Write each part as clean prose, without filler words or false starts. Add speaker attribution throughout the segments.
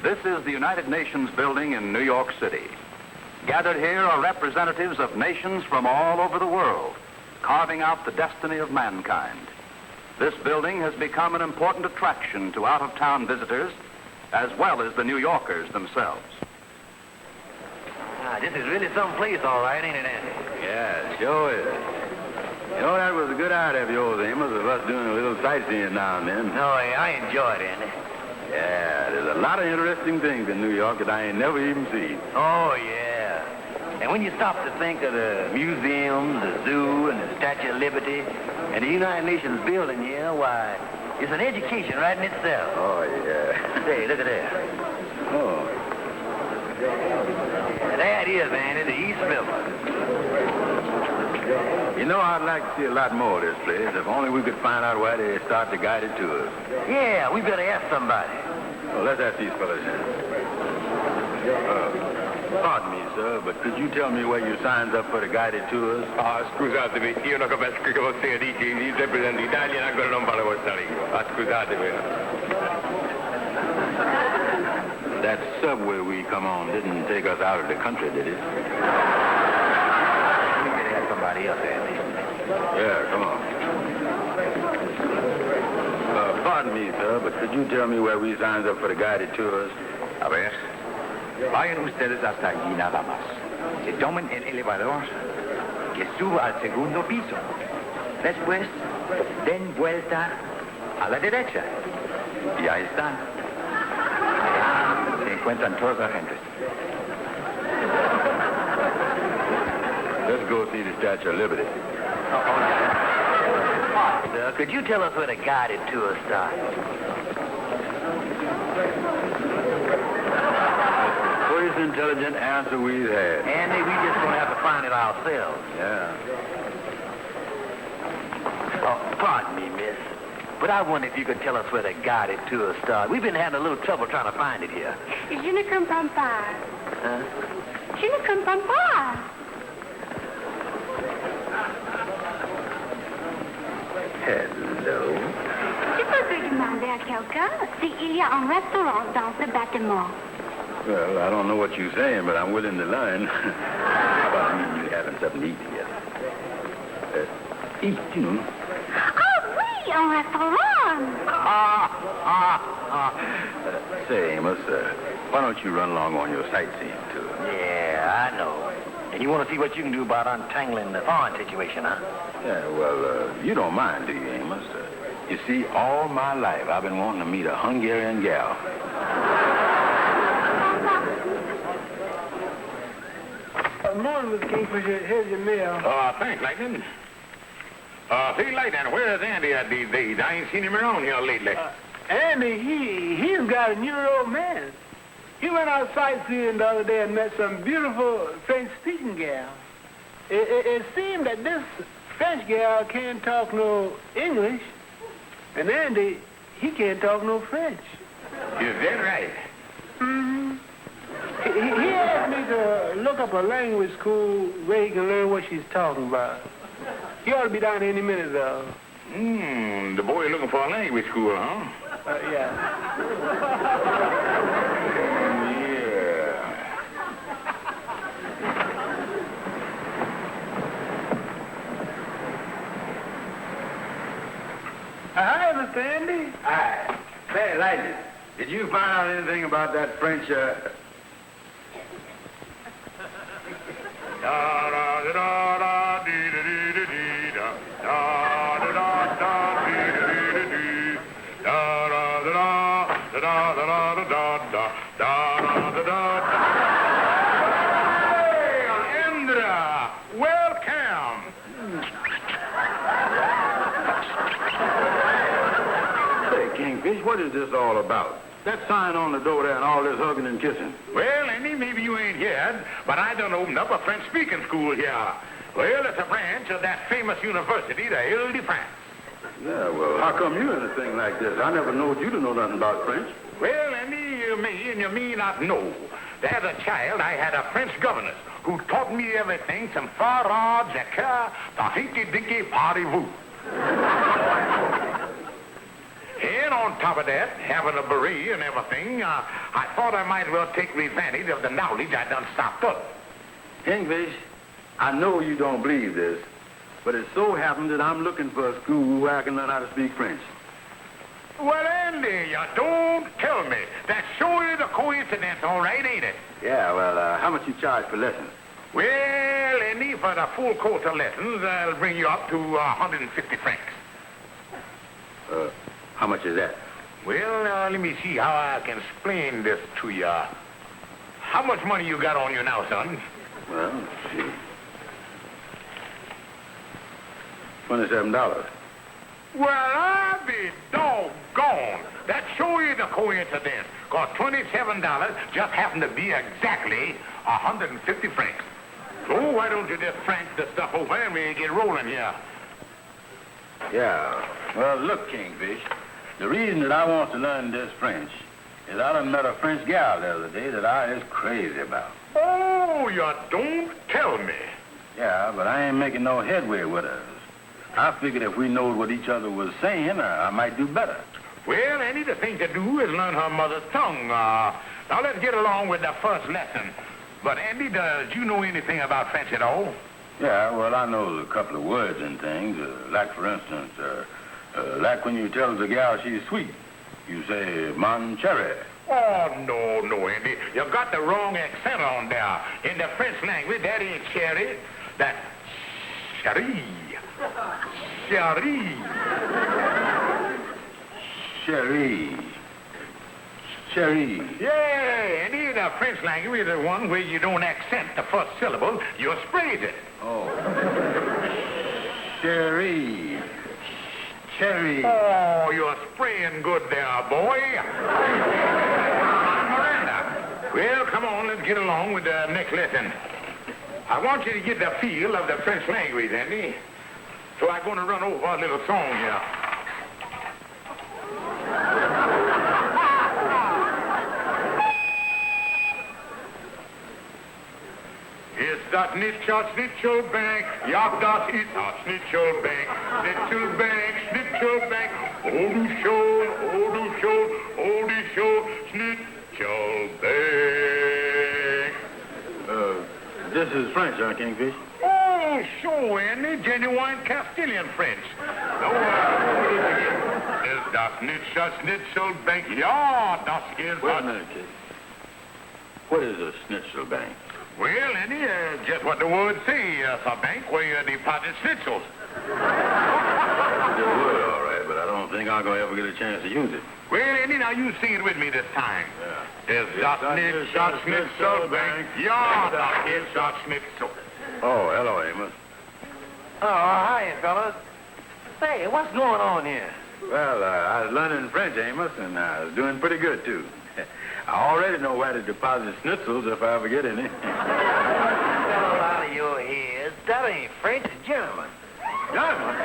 Speaker 1: This is the United Nations building in New York City. Gathered here are representatives of nations from all over the world, carving out the destiny of mankind. This building has become an important attraction to out-of-town visitors, as well as the New Yorkers themselves.
Speaker 2: This is really some place, all right, ain't it, Andy?
Speaker 3: Yeah, sure is. You know, that was a good idea of yours, Amos, of us doing a little sightseeing now and then.
Speaker 2: No, I enjoyed it, Andy.
Speaker 3: Yeah, there's a lot of interesting things in New York that I ain't never even seen.
Speaker 2: Oh, yeah. And when you stop to think of the museums, the zoo, and the Statue of Liberty, and the United Nations building here, why, it's an education right in itself.
Speaker 3: Oh, yeah.
Speaker 2: Say, look at that.
Speaker 3: Oh.
Speaker 2: And there it is, Andy, the East River.
Speaker 3: You know, I'd like to see a lot more of this place, if only we could find out why they start the guided tours.
Speaker 2: Yeah, we better ask somebody.
Speaker 3: Well, let's ask these fellas here. Pardon me, sir, but could you tell me where you signs up for the guided tours?
Speaker 4: Scusatevi, io non capisco che vostè dice, il rappresentante d'Italia ancora non parla vostra lingua. Scusatevi.
Speaker 3: That subway we come on didn't take us out of the country, did it?
Speaker 2: We better ask somebody else, Andy.
Speaker 3: Yeah, come on. Pardon me, sir, but could you tell me where we signs up for the guided tours?
Speaker 5: A ver, vayan ustedes hasta allí nada más. Se tomen el elevador que suba al segundo piso. Después, den vuelta a la derecha. Y ahí están. Se encuentran todos los agentes.
Speaker 3: Let's go see the Statue of Liberty.
Speaker 2: Sir, could you tell us where the guided tour starts?
Speaker 3: First intelligent answer we've had.
Speaker 2: Andy, we just gonna have to find it ourselves.
Speaker 3: Yeah.
Speaker 2: Oh, pardon me, miss. But I wonder if you could tell us where the guided tour starts. We've been having a little trouble trying to find it here.
Speaker 6: Je ne comprends pas.
Speaker 2: Huh?
Speaker 6: Je ne comprends pas.
Speaker 3: Hello.
Speaker 6: Je peux demander à quelqu'un s'il y a un restaurant dans ce bâtiment.
Speaker 3: Well, I don't know what you're saying, but I'm willing to learn. How about me and you having something to eat together? Eat, you know.
Speaker 6: Oh oui, un restaurant.
Speaker 3: Say, Amos, why don't you run along on your sightseeing tour?
Speaker 2: Yeah, I know. And you want to see what you can do about untangling the foreign situation, huh?
Speaker 3: Yeah, well, you don't mind, do you, Amos? You see, all my life I've been wanting to meet a Hungarian gal.
Speaker 7: Morning, Mr. Kingfisher. Here's your mail.
Speaker 4: Thanks, Lightning. Say, Lightning, where's Andy at these days? I ain't seen him around here lately.
Speaker 7: Andy, he's got a new romance. He went out sightseeing the other day and met some beautiful French-speaking gal. It seemed that this French gal can't talk no English, and Andy, he can't talk no French.
Speaker 4: Is that right?
Speaker 7: Mm-hmm. He asked me to look up a language school where he can learn what she's talking about. He ought to be down any minute, though.
Speaker 4: The boy looking for a language school, huh?
Speaker 7: Yeah. Hi, Mr. Andy.
Speaker 3: Hi. Say, Lightning, did you find out anything about that French,
Speaker 4: welcome.
Speaker 3: Say, Kingfish, what is this all about? That sign on the door there and all this hugging and kissing.
Speaker 4: Well, Andy, maybe you ain't heard, but I done opened up a French-speaking school here. Well, it's a branch of that famous university, the Ile-de-France.
Speaker 3: Yeah, well, how come you in a thing like this? I never knowed you to know nothing about French.
Speaker 4: Well, Andy, you may and you may not know. As a child, I had a French governess who taught me everything from Farah, Jacquard, to Hinky-Dinky, Party-Vous. And on on top of that, having a beret and everything, I thought I might as well take advantage of the knowledge I done stopped up.
Speaker 3: Kingfish, I know you don't believe this, but it so happens that I'm looking for a school where I can learn how to speak French.
Speaker 4: Well, Andy, you don't tell me. That sure is a coincidence, all right, ain't it?
Speaker 3: Yeah, well, how much you charge for lessons?
Speaker 4: Well, Andy, for the full course of lessons, I'll bring you up to 150 francs.
Speaker 3: How much is that?
Speaker 4: Well, let me see how I can explain this to you. How much money you got on you now, son?
Speaker 3: Well, let's see. $27.
Speaker 4: Well, I'll be doggone. That sure is a coincidence. Because $27 just happened to be exactly 150 francs. So why don't you just frank the stuff over and we get rolling here?
Speaker 3: Yeah. Well, look, Kingfish, the reason that I want to learn this French is I done met a French gal the other day that I is crazy about.
Speaker 4: Oh, you don't tell me.
Speaker 3: Yeah, but I ain't making no headway with her. I figured if we knowed what each other was saying, I might do better.
Speaker 4: Well, Andy, the thing to do is learn her mother's tongue. Now, let's get along with the first lesson. But, Andy, does you know anything about French at all?
Speaker 3: Yeah, well, I know a couple of words and things. Like, for instance, like when you tell the gal she's sweet, you say, mon cherry.
Speaker 4: Oh, no, Andy. You've got the wrong accent on there. In the French language, that ain't cherry. That's chérie. Chérie.
Speaker 3: Cherie. Cherie.
Speaker 4: Yeah, and in the French language, the one where you don't accent the first syllable, you sprays it.
Speaker 3: Oh. Cherie. Cherry.
Speaker 4: Oh, you're spraying good there, boy. Miranda. Well, come on, let's get along with the next lesson. I want you to get the feel of the French language, Andy. So I'm going to run over a little song here. Ist das nicht Schnitzelbank? Ja, das ist das Schnitzelbank. Schnitzelbank, Schnitzelbank. Oh, du schon, oh, du schon, oh, du schon, Schnitzelbank.
Speaker 3: This is French, huh, Kingfish?
Speaker 4: Oh, sure, Andy. Genuine Castilian French. No, ist das nicht Schnitzelbank? Ja, das ist
Speaker 3: Wait a
Speaker 4: das...
Speaker 3: minute, kid. What is a Schnitzelbank?
Speaker 4: Well, Andy, just what the words say. It's a bank where you deposit schnitzels.
Speaker 3: It would, all right, but I don't think I'm going to ever get a chance to use it.
Speaker 4: Well, Andy, now you sing it with me this time.
Speaker 3: Yeah.
Speaker 4: Ist das nicht Schnitzelbank? Ja, das ist das Schnitzel.
Speaker 3: Oh, hello, Amos.
Speaker 2: Oh, hi, fellas. Say, what's going on here?
Speaker 3: Well, I was learning French, Amos, and I was doing pretty good, too. I already know where to deposit schnitzels if I ever get any.
Speaker 2: Get out of your head. That ain't French, it's German.
Speaker 4: German?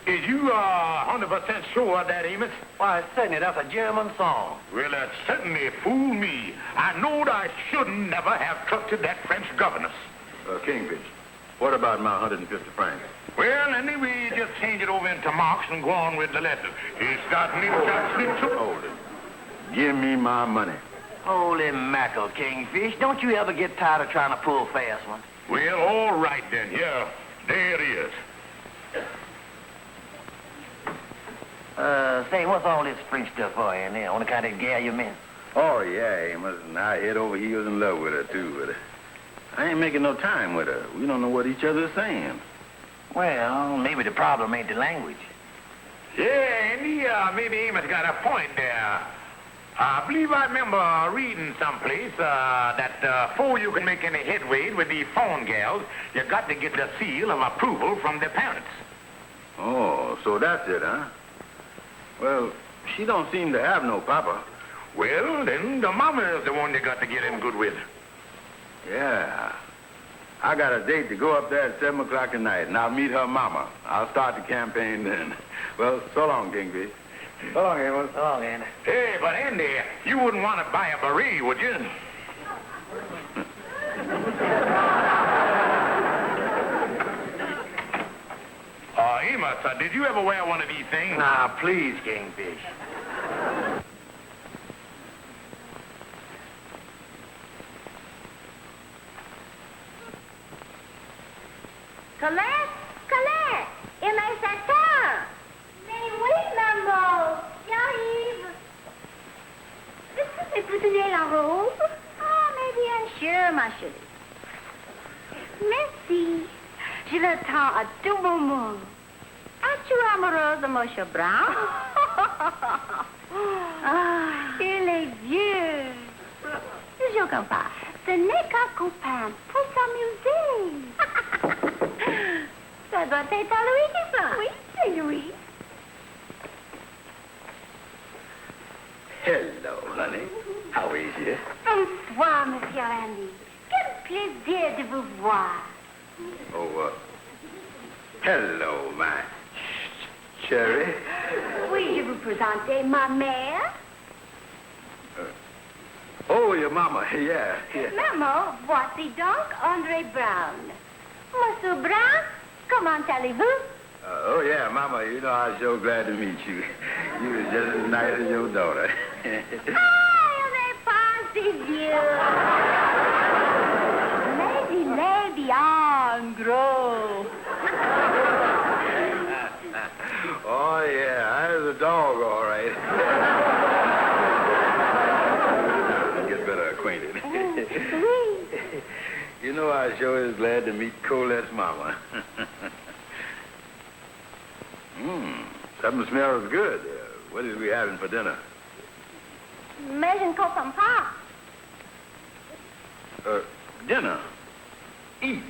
Speaker 4: Is you 100% sure of that, Amos?
Speaker 2: Why, certainly, that's a German song.
Speaker 4: Well, that certainly fooled me. I knowed I shouldn't never have trusted that French governess.
Speaker 3: Kingfish, what about my 150 francs?
Speaker 4: Well, Andy, we just change it over into marks and go on with the letter. It's got schnitzel.
Speaker 3: Hold it. Give me my money.
Speaker 2: Holy mackerel, Kingfish. Don't you ever get tired of trying to pull fast ones?
Speaker 4: Well, all right then. Here, there it is.
Speaker 2: Say, what's all this French stuff for in there? On the kind of gal you met?
Speaker 3: Oh, yeah, Amos, and I head over heels in love with her, too. But I ain't making no time with her. We don't know what each other's saying.
Speaker 2: Well, maybe the problem ain't the language.
Speaker 4: Yeah, Andy, maybe Amos got a point there. I believe I remember reading someplace that before you can make any headway with the phone gals, you got to get the seal of approval from the parents.
Speaker 3: Oh, so that's it, huh? Well, she don't seem to have no papa.
Speaker 4: Well, then the mama is the one you got to get in good with.
Speaker 3: Yeah. I got a date to go up there at 7 o'clock tonight, and I'll meet her mama. I'll start the campaign then. Well, so long, Kingfish. So long, Amos.
Speaker 2: So long, Andy.
Speaker 4: Hey, but Andy, you wouldn't want to buy a beret, would you? Amos, did you ever wear one of these things?
Speaker 2: Now, please, Kingfish.
Speaker 6: Colette? Colette! Amos attend! Mais oui, maman! J'arrive! Est-ce que vous donner la robe? Ah, mais bien sûr, ma chérie. Merci. Je l'attends à tout moment. Es-tu amoureuse de Monsieur Brown? Ah, il est vieux. Je comprends pas. Ce n'est qu'un copain pour s'amuser. Ça doit être à lui qui ça. Oui, c'est lui.
Speaker 3: Hello, honey. How is you?
Speaker 6: Bonsoir, Monsieur Andy. Quel plaisir de vous voir.
Speaker 3: Oh, hello, my cherry.
Speaker 6: Puis-je vous présenter ma mère?
Speaker 3: Oh, your mama. Yeah.
Speaker 6: Maman, voici donc André Brown. Monsieur Brown, comment allez-vous?
Speaker 3: Oh, yeah, mama. You know, I'm so glad to meet you. You was just as nice as your daughter.
Speaker 6: Ah, il n'est pas si vieux. Lady, en gros.
Speaker 3: Oh, yeah, I was a dog, all right. Get better acquainted.
Speaker 6: Oui.
Speaker 3: You know, I sure is glad to meet Colette's mama. Something smells good. What is we having for dinner?
Speaker 6: Mais je ne comprends pas.
Speaker 3: Dinner. Eat.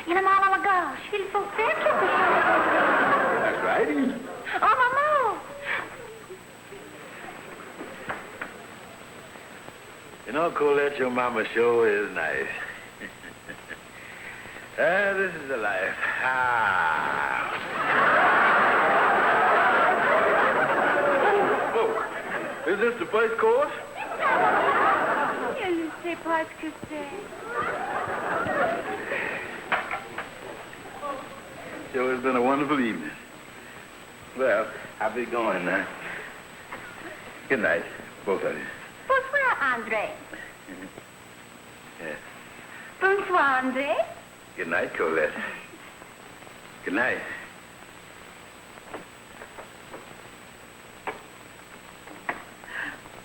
Speaker 6: Il a mal à la gorge. Il faut faire quelque chose.
Speaker 3: That's right. Eat.
Speaker 6: Oh, maman.
Speaker 3: You know, Colette, your mama sure is nice. This is the life. Oh, is this the first course?
Speaker 6: Je ne sais pas ce que c'est.
Speaker 3: Sure has been a wonderful evening. Well, I'll be going now. Good night, both of you.
Speaker 6: Bonsoir, André.
Speaker 3: Yeah.
Speaker 6: Bonsoir, André.
Speaker 3: Good night, Colette. Good night.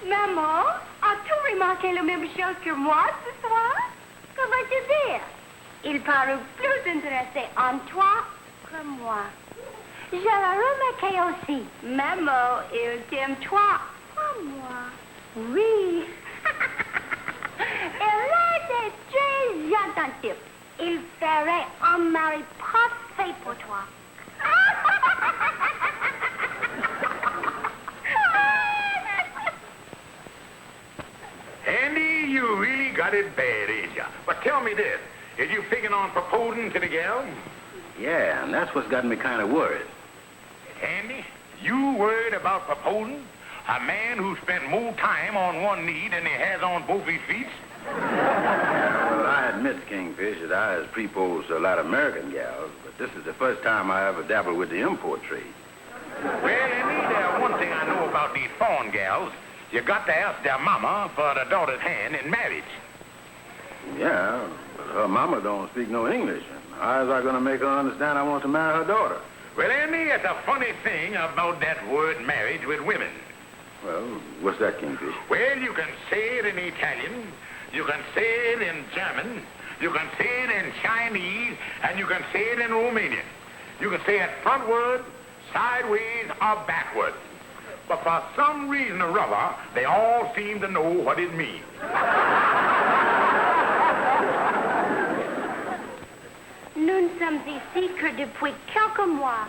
Speaker 6: Maman, as-tu remarqué la même chose que moi ce soir? Comment te dire? Il parut plus intéressé en toi que moi. Je l'ai remarqué aussi. Maman, il t'aime toi, pas moi. Oui. Il était très attentif. Il ferait un mari parfait pour toi.
Speaker 4: Andy, you really got it bad, ain't ya? But tell me this. Is you figuring on proposing to the gal?
Speaker 3: Yeah, and that's what's got me kind of worried.
Speaker 4: Andy, you worried about proposing? A man who spent more time on one knee than he has on both his feet?
Speaker 3: Well, I admit, Kingfish, that I has proposed to a lot of American gals, but this is the first time I ever dabbled with the import trade.
Speaker 4: Well, Andy, there's one thing I know about these foreign gals. You got to ask their mama for the daughter's hand in marriage.
Speaker 3: Yeah, but her mama don't speak no English. And how is I going to make her understand I want to marry her daughter?
Speaker 4: Well, Andy, it's a funny thing about that word marriage with women.
Speaker 3: Well, what's that, Kingfish?
Speaker 4: Well, you can say it in Italian, you can say it in German, you can say it in Chinese, and you can say it in Romanian. You can say it frontward, sideways, or backward. But for some reason or other, they all seem to know what it means.
Speaker 6: Nous sommes ici que depuis quelques mois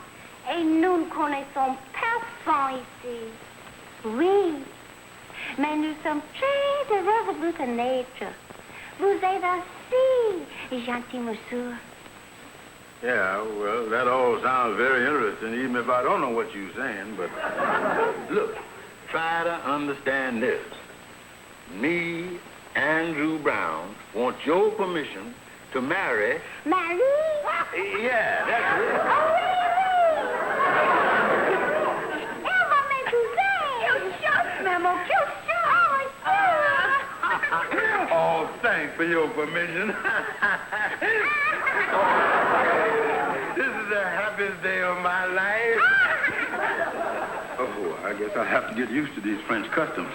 Speaker 6: et nous ne connaissons personne ici. Oui, mais nous sommes très heureux de vous connaître. Vous êtes aussi gentil, monsieur.
Speaker 3: Yeah, well, that all sounds very interesting, even if I don't know what you're saying, but look, try to understand this. Me, Andrew Brown, want your permission to marry...
Speaker 6: Marie?
Speaker 3: Yeah, that's it.
Speaker 6: Eva me cousin. Quelle chance, maman, quelle chance.
Speaker 3: Oh, thanks for your permission. This is the happiest day of my life. Oh, I guess I'll have to get used to these French customs.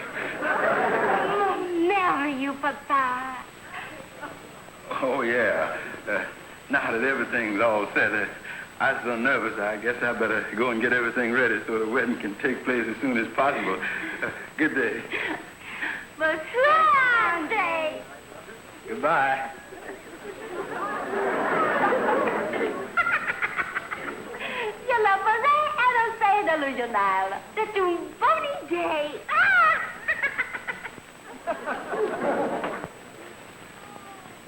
Speaker 6: Marry you, Papa.
Speaker 3: Oh, yeah. Now that everything's all set, I'm so nervous, I guess I better go and get everything ready so the wedding can take place as soon as possible. Good day.
Speaker 6: Bonsoir, Day.
Speaker 3: Goodbye.
Speaker 6: Je la faisais un essai delusional. C'est une bonne idée.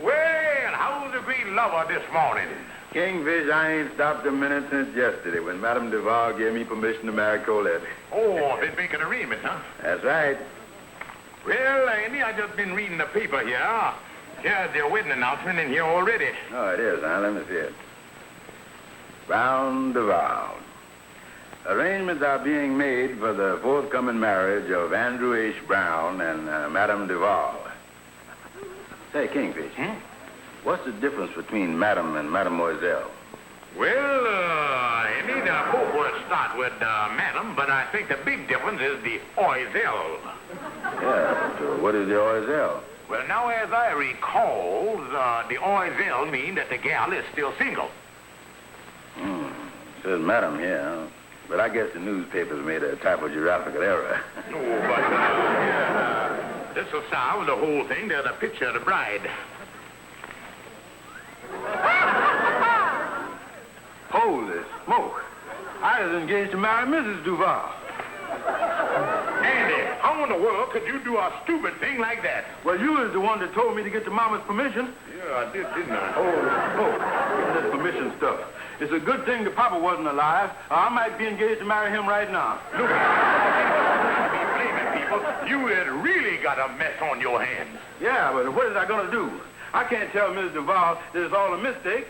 Speaker 4: Well, how's the great lover this morning?
Speaker 3: Kingfish, I ain't stopped a minute since yesterday when Madame Duval gave me permission to marry Colette.
Speaker 4: Oh, been making arrangements, huh?
Speaker 3: That's right.
Speaker 4: Well, Andy, I just been reading the paper here. Here's the wedding announcement in here already.
Speaker 3: Oh, it is, huh? Let me see it. Brown Duval. Arrangements are being made for the forthcoming marriage of Andrew H. Brown and Madame Duval. Say, Kingfish, what's the difference between Madame and Mademoiselle?
Speaker 4: Well, Andy, the both words start with madam, but I think the big difference is the oiselle.
Speaker 3: Yeah, so what is the oiselle?
Speaker 4: Well, now, as I recall, the oiselle means that the gal is still single.
Speaker 3: Says Madame here, huh? But I guess the newspapers made a typographical error.
Speaker 4: Oh, but this will solve the whole thing. There's a picture of the bride.
Speaker 3: Holy smoke. I was engaged to marry Mrs. Duval.
Speaker 4: Andy, how in the world could you do a stupid thing like that?
Speaker 3: Well, you was the one that told me to get the mama's permission.
Speaker 4: Yeah, I did, didn't I?
Speaker 3: Holy smoke. This permission stuff. It's a good thing the papa wasn't alive, or I might be engaged to marry him right now.
Speaker 4: Look, be blaming people. You had really got a mess on your hands.
Speaker 3: Yeah, but what is I going to do? I can't tell Mrs. Duval that it's all a mistake,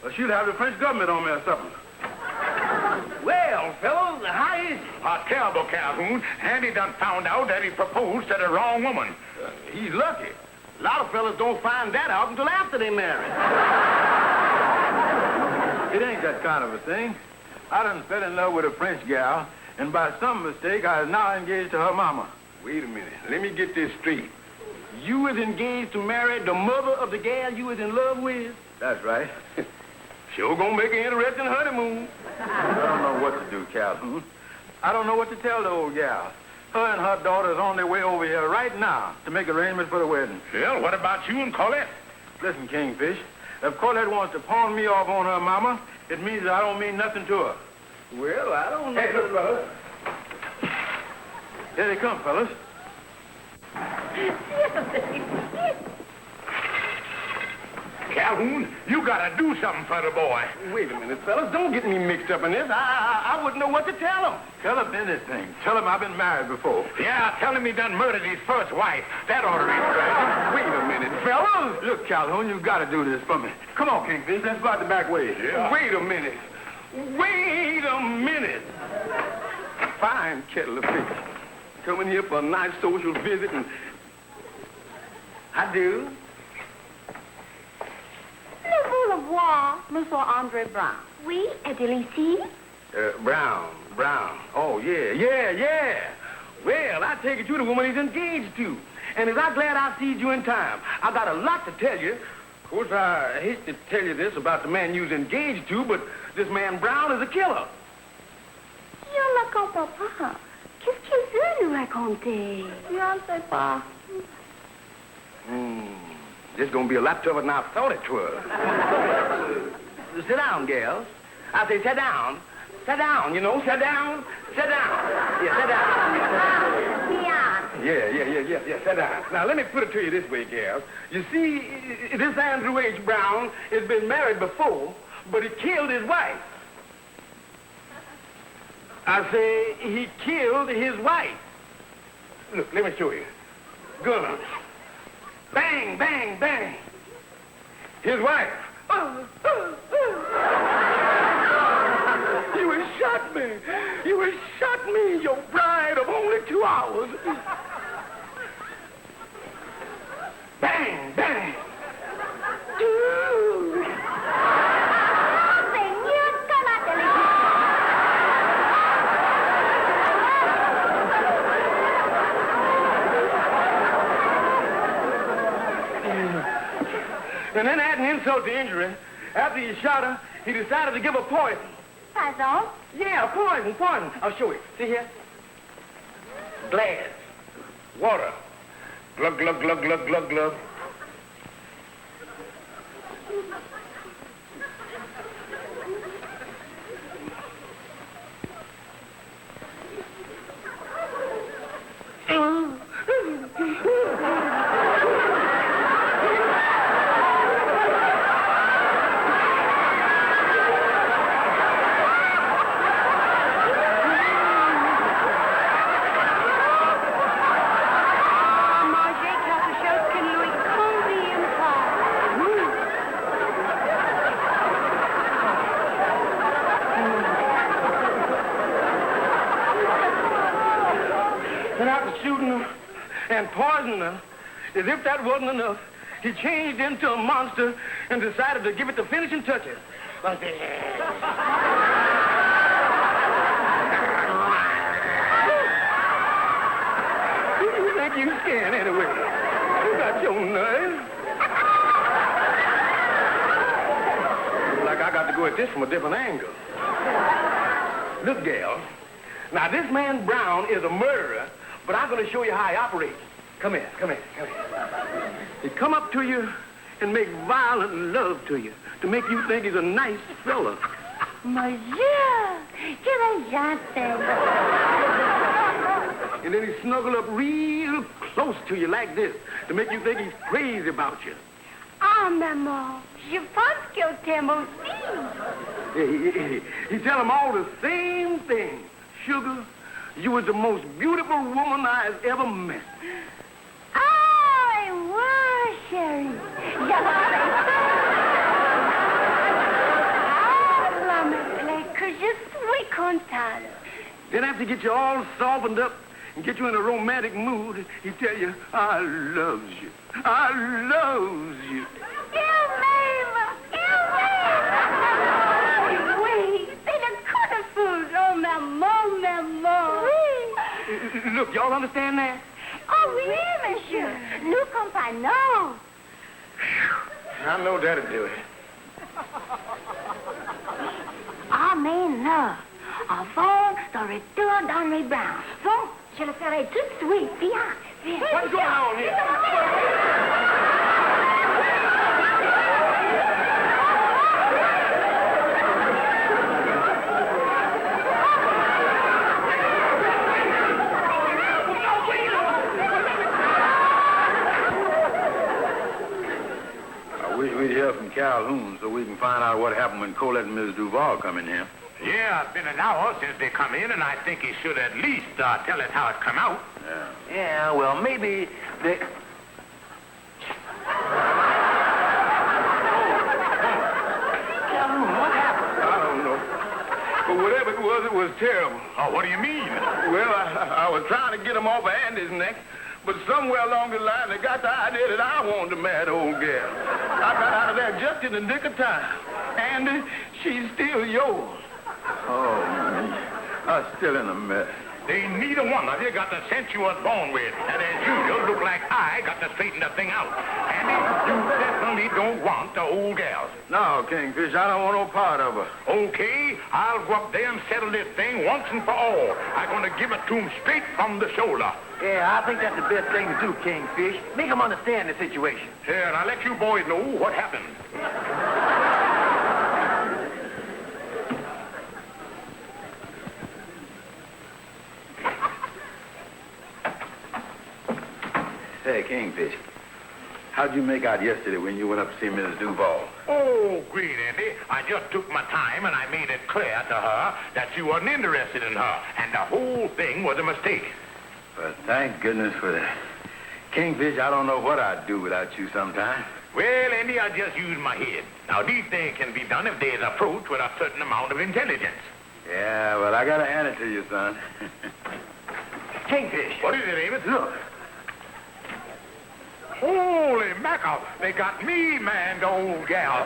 Speaker 3: or she'll have the French government on me or something.
Speaker 2: Well, fellows, how is it?
Speaker 4: A terrible Calhoun. Andy done found out that he proposed to the wrong woman.
Speaker 2: He's lucky. A lot of fellas don't find that out until after they marry.
Speaker 3: It ain't that kind of a thing. I done fell in love with a French gal, and by some mistake, I is now engaged to her mama.
Speaker 2: Wait a minute. Let me get this straight. You was engaged to marry the mother of the gal you was in love with?
Speaker 3: That's right.
Speaker 2: Sure gonna make an interesting honeymoon.
Speaker 3: I don't know what to do, Calhoun. I don't know what to tell the old gal. Her and her daughter is on their way over here right now to make arrangements for the wedding.
Speaker 4: Well, what about you and Colette?
Speaker 3: Listen, Kingfish, if Colette wants to pawn me off on her mama, it means that I don't mean nothing to her.
Speaker 2: Well, I don't know.
Speaker 3: Hey, look, fellas. Here they come, fellas.
Speaker 4: Calhoun, you gotta do something for the boy.
Speaker 2: Wait a minute, fellas. Don't get me mixed up in this. I wouldn't know what to tell him.
Speaker 3: Tell him anything. Tell him I've been married before.
Speaker 4: Yeah, tell him he done murdered his first wife. That ought to restrain him.
Speaker 2: Wait a minute, fellas.
Speaker 3: Look, Calhoun, you've got to do this for me. Come on, Kingfish. Let's go out the back way.
Speaker 4: Yeah.
Speaker 2: Wait a minute. Wait a minute. Fine kettle of fish. Coming here for a nice social visit and... I do.
Speaker 6: Le revoir, Monsieur Andre Brown. Oui, est-elle ici?
Speaker 2: Brown. Oh, yeah. Well, I take it you're the woman he's engaged to. And as I'm glad I seed you in time, I got a lot to tell you. Of course, I hate to tell you this about the man you's engaged to, but this man Brown is a killer.
Speaker 6: Je ne la comprends pas. Qu'est-ce qu'il veut nous raconter? Je ne sais pas.
Speaker 2: This is going to be a lot tougher than I thought it was. Sit down, gals. I say sit down. Sit down, you know, sit down. Sit down. Yeah, sit down. Yeah, sit down. Now, let me put it to you this way, gals. You see, this Andrew H. Brown has been married before, but he killed his wife. I say he killed his wife. Look, let me show you. Gun. Bang, bang, bang. His wife. You have shot me. You have shot me, your bride of only 2 hours. Bang, bang. Ooh.
Speaker 6: Señor, tómatelo.
Speaker 2: And then adding insult to injury, after he shot her, he decided to give her poison.
Speaker 6: Poison?
Speaker 2: Yeah, poison. I'll show you. See here? Glass. Water. Glug, glug, glug, glug, glug, glug.
Speaker 6: Manger quelque chose qui ne lui convient pas.
Speaker 2: And after shooting her and poisoning her, as if that wasn't enough, he changed into a monster and decided to give it the finishing touches. Like this. Who do you think you scared anyway? You got your nerve. Like I got to go at this from a different angle. Look, gal. Now, this man Brown is a murderer, but I'm going to show you how he operates. Come here. He come up to you and make violent love to you to make you think he's a nice fella.
Speaker 6: Monsieur, que gentil.
Speaker 2: And then he snuggle up real close to you like this to make you think he's crazy about you.
Speaker 6: Ah, maman, je pense qu'il t'aime aussi.
Speaker 2: He tell him all the same thing. Sugar, you was the most beautiful woman I has ever met.
Speaker 6: Ah, ouais, chérie. Ah, l'homme plaît que je suis contente.
Speaker 2: Then after he get you all softened up and get you in a romantic mood, he tell you, I loves you. I loves you.
Speaker 6: Il m'aime. Oui, c'est le coup de foudre. Oh, maman. Oui.
Speaker 2: Look, y'all understand that?
Speaker 6: Oh, oui, monsieur. Nous comprenons.
Speaker 2: I know that'll do it.
Speaker 6: Ah, mais là, avant de retour dans les bains. Bon, je le ferai tout de suite. Viens.
Speaker 2: What's going on here?
Speaker 3: I wish we'd hear from Calhoun so we can find out what happened when Colette and Miss Duval come in here.
Speaker 4: Yeah, it's been an hour since they come in, and I think he should at least tell us how it come out.
Speaker 5: Yeah, well, maybe they... Calhoun, what happened?
Speaker 2: I don't know. But whatever it was terrible.
Speaker 4: Oh, what do you mean?
Speaker 2: Well, I was trying to get him off of Andy's neck, but somewhere along the line, they got the idea that I wanted to marry the old gal. I got out of there just in the nick of time. Andy, she's still yours.
Speaker 3: Oh, me. I'm still in a mess.
Speaker 4: They neither one of you got the sense you was born with. And as usual, look like I got to straighten the thing out. Andy, you definitely don't want the old gal.
Speaker 3: No, Kingfish, I don't want no part of her.
Speaker 4: Okay, I'll go up there and settle this thing once and for all. I'm going to give it to him straight from the shoulder.
Speaker 5: Yeah, I think that's the best thing to do, Kingfish. Make him understand the situation.
Speaker 4: Here, I'll let you boys know what happened.
Speaker 3: Say, Kingfish, how'd you make out yesterday when you went up to see Mrs. Duval?
Speaker 4: Oh, great, Andy. I just took my time and I made it clear to her that you wasn't interested in her, and the whole thing was a mistake.
Speaker 3: But thank goodness for that. Kingfish, I don't know what I'd do without you sometime.
Speaker 4: Well, Andy, I just used my head. Now, these things can be done if they're approached with a certain amount of intelligence.
Speaker 3: Yeah, well, I gotta hand it to you, son.
Speaker 2: Kingfish.
Speaker 4: What is it, Amos?
Speaker 2: Look.
Speaker 4: Holy mackerel, they got me, man, the old gal.